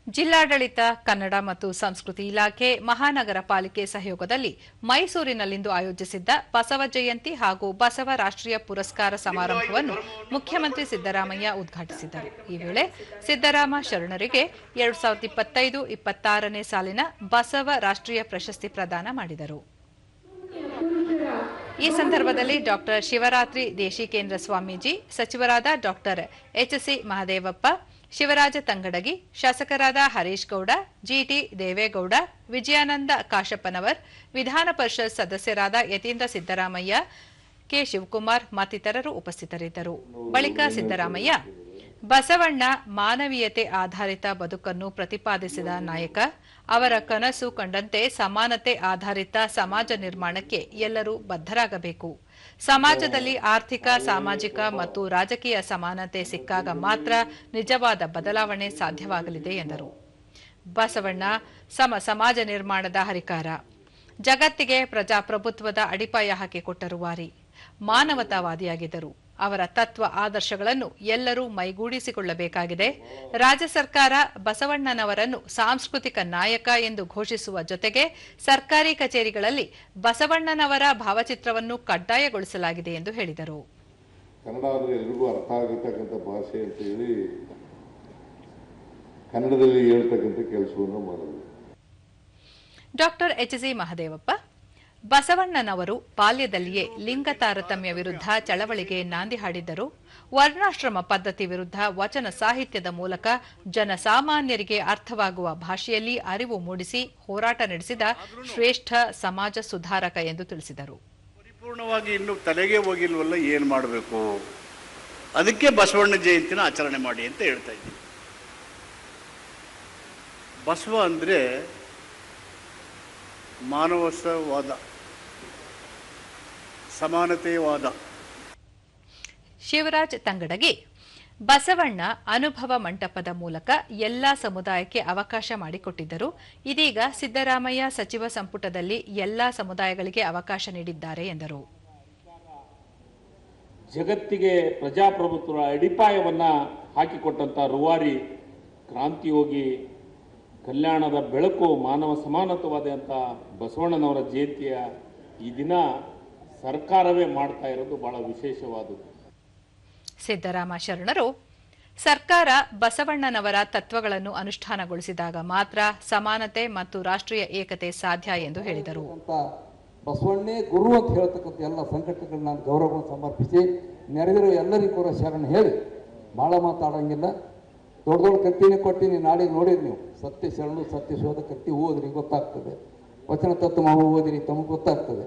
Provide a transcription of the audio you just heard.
ಜಿಲ್ಲಾಡಳಿತ, ಕನ್ನಡ ಮತ್ತು ಸಂಸ್ಕೃತಿ ಇಲಾಖೆ, ಮಹಾನಗರ ಪಾಲಿಕೆ ಸಹಯೋಗದಲ್ಲಿ ಮೈಸೂರಿನಲ್ಲಿಂದು ಆಯೋಜಿಸಿದ್ದ ಬಸವ ಜಯಂತಿ ಹಾಗೂ ಬಸವ ರಾಷ್ಟ್ರೀಯ ಪುರಸ್ಕಾರ ಸಮಾರಂಭವನ್ನು ಮುಖ್ಯಮಂತ್ರಿ ಸಿದ್ದರಾಮಯ್ಯ ಉದ್ಘಾಟಿಸಿದರು. ಈ ವೇಳೆ ಸಿದ್ದರಾಮ ಶರಣರಿಗೆ 2025-26ನೇ ಸಾಲಿನ ಬಸವ ರಾಷ್ಟ್ರೀಯ ಪ್ರಶಸ್ತಿ ಪ್ರದಾನ ಮಾಡಿದರು. ಈ ಸಂದರ್ಭದಲ್ಲಿ ಡಾ ಶಿವರಾತ್ರಿ ದೇಶಿಕೇಂದ್ರ ಸ್ವಾಮೀಜಿ, ಸಚಿವರಾದ ಡಾ ಎಚ್.ಸಿ. ಮಹದೇವಪ್ಪ, ಶಿವರಾಜ ತಂಗಡಗಿ, ಶಾಸಕರಾದ ಹರೀಶ್ ಗೌಡ, ಜಿಟಿ ದೇವೇಗೌಡ, ವಿಜಯಾನಂದ ಕಾಶಪ್ಪನವರ್, ವಿಧಾನ ಪರಿಷತ್ ಸದಸ್ಯರಾದ ಯತೀಂದ್ರ ಸಿದ್ದರಾಮಯ್ಯ, ಕೆ ಶಿವಕುಮಾರ್ ಮತ್ತಿತರರು ಉಪಸ್ಥಿತರಿದ್ದರು. ಬಳಿಕ ಸಿದ್ದರಾಮಯ್ಯ, ಬಸವಣ್ಣ ಮಾನವೀಯತೆ ಆಧಾರಿತ ಬದುಕನ್ನು ಪ್ರತಿಪಾದಿಸಿದ ನಾಯಕ. ಅವರ ಕನಸು ಕಂಡಂತೆ ಸಮಾನತೆ ಆಧಾರಿತ ಸಮಾಜ ನಿರ್ಮಾಣಕ್ಕೆ ಎಲ್ಲರೂ ಬದ್ಧರಾಗಬೇಕು. ಸಮಾಜದಲ್ಲಿ ಆರ್ಥಿಕ, ಸಾಮಾಜಿಕ ಮತ್ತು ರಾಜಕೀಯ ಸಮಾನತೆ ಸಿಕ್ಕಾಗ ಮಾತ್ರ ನಿಜವಾದ ಬದಲಾವಣೆ ಸಾಧ್ಯವಾಗಲಿದೆ ಎಂದರು. ಬಸವಣ್ಣ ಸಮಾಜ ನಿರ್ಮಾಣದ ಹರಿಕಾರ. ಜಗತ್ತಿಗೆ ಪ್ರಜಾಪ್ರಭುತ್ವದ ಅಡಿಪಾಯ ಹಾಕಿಕೊಟ್ಟರು ವಾರಿ. ಮಾನವತಾವಾದಿಯಾಗಿದ್ದರು. ಅವರ ತತ್ವ ಆದರ್ಶಗಳನ್ನು ಎಲ್ಲರೂ ಮೈಗೂಡಿಸಿಕೊಳ್ಳಬೇಕಾಗಿದೆ. ರಾಜ್ಯ ಸರ್ಕಾರ ಬಸವಣ್ಣನವರನ್ನು ಸಾಂಸ್ಕೃತಿಕ ನಾಯಕ ಎಂದು ಘೋಷಿಸುವ ಜೊತೆಗೆ ಸರ್ಕಾರಿ ಕಚೇರಿಗಳಲ್ಲಿ ಬಸವಣ್ಣನವರ ಭಾವಚಿತ್ರವನ್ನು ಕಡ್ಡಾಯಗೊಳಿಸಲಾಗಿದೆ ಎಂದು ಹೇಳಿದರು. ಕನ್ನಡ ಅಂದರೆ ಎಲ್ಲರಿಗೂ ಅರ್ಥ ಆಗತಕ್ಕಂಥ ಭಾಷೆ ಅಂತ ಹೇಳಿ ಕನ್ನಡದಲ್ಲಿ ಹೇಳ್ತಕ್ಕಂಥ ಕೆಲಸವನ್ನು ಮಾಡಿದ್ರು. ಡಾಕ್ಟರ್ ಎಚ್.ಸಿ. ಮಹದೇವಪ್ಪ, ಬಸವಣ್ಣನವರು ಬಾಲ್ಯದಲ್ಲಿಯೇ ಲಿಂಗ ತಾರತಮ್ಯ ವಿರುದ್ಧ ಚಳವಳಿಗೆ ನಾಂದಿ ಹಾಡಿದ್ದರು. ವರ್ಣಾಶ್ರಮ ಪದ್ಧತಿ ವಿರುದ್ಧ ವಚನ ಸಾಹಿತ್ಯದ ಮೂಲಕ ಜನಸಾಮಾನ್ಯರಿಗೆ ಅರ್ಥವಾಗುವ ಭಾಷೆಯಲ್ಲಿ ಅರಿವು ಮೂಡಿಸಿ ಹೋರಾಟ ನಡೆಸಿದ ಶ್ರೇಷ್ಠ ಸಮಾಜ ಸುಧಾರಕ ಎಂದು ತಿಳಿಸಿದರು. ಪರಿಪೂರ್ಣವಾಗಿ ಇನ್ನು ತಲೆಗೆ ಹೋಗಿಲ್ವಲ್ಲ, ಏನು ಮಾಡಬೇಕು, ಅದಕ್ಕೆ ಬಸವಣ್ಣ ಜಯಂತಿನ ಆಚರಣೆ ಮಾಡಿ ಅಂತ ಹೇಳ್ತಾ ಇದ್ದೀನಿ. ಬಸವ ಅಂದರೆ ಮಾನವವಾದ, ಸಮಾನತೆವಾದ. ಶಿವರಾಜ್ ತಂಗಡಗಿ, ಬಸವಣ್ಣ ಅನುಭವ ಮಂಟಪದ ಮೂಲಕ ಎಲ್ಲಾ ಸಮುದಾಯಕ್ಕೆ ಅವಕಾಶ ಮಾಡಿಕೊಟ್ಟಿದ್ದರು. ಇದೀಗ ಸಿದ್ದರಾಮಯ್ಯ ಸಚಿವ ಸಂಪುಟದಲ್ಲಿ ಎಲ್ಲಾ ಸಮುದಾಯಗಳಿಗೆ ಅವಕಾಶ ನೀಡಿದ್ದಾರೆ ಎಂದರು. ಜಗತ್ತಿಗೆ ಪ್ರಜಾಪ್ರಭುತ್ವದ ಅಡಿಪಾಯವನ್ನ ಹಾಕಿಕೊಟ್ಟಂತ ರೂವಾರಿ, ಕ್ರಾಂತಿಯೋಗಿ, ಕಲ್ಯಾಣದ ಬೆಳಕು, ಮಾನವ ಸಮಾನತವಾದಂಥ ಬಸವಣ್ಣನವರ ಜಯಂತಿಯ ಈ ದಿನ ಸರ್ಕಾರವೇ ಮಾಡ್ತಾ ಇರೋದು ಬಹಳ ವಿಶೇಷವಾದದ್ದು. ಸಿದ್ದರಾಮ ಶರಣರು, ಸರ್ಕಾರ ಬಸವಣ್ಣನವರ ತತ್ವಗಳನ್ನು ಅನುಷ್ಠಾನಗೊಳಿಸಿದಾಗ ಮಾತ್ರ ಸಮಾನತೆ ಮತ್ತು ರಾಷ್ಟ್ರೀಯ ಏಕತೆ ಸಾಧ್ಯ ಎಂದು ಹೇಳಿದರು. ಬಸವಣ್ಣೇ ಗುರು ಅಂತ ಹೇಳ್ತಕ್ಕಂಥ ಎಲ್ಲ ಸಂಘಟನೆಗಳನ್ನ ನಾನು ಗೌರವವನ್ನು ಸಮರ್ಪಿಸಿ ನೆರೆದಿರೋ ಎಲ್ಲರಿಗೂ ಕೂಡ ಶರಣ ಹೇಳಿ ಭಾಳ ಮಾತಾಡೋಂಗಿಲ್ಲ. ದೊಡ್ಡ ದೊಡ್ಡ ಕತ್ತಿನೇ ಕೊಟ್ಟಿನಿ, ನಾಳೆಗೆ ನೋಡಿರಿ ನೀವು. ಸತ್ಯ ಶರಣು, ಸತ್ಯ ಶೋಧ ಕತ್ತಿ ಓದ್ರಿ, ಗೊತ್ತಾಗ್ತದೆ. ವಚನ ತತ್ವ ಓದಿರಿ, ತಮಗೆ ಗೊತ್ತಾಗ್ತದೆ.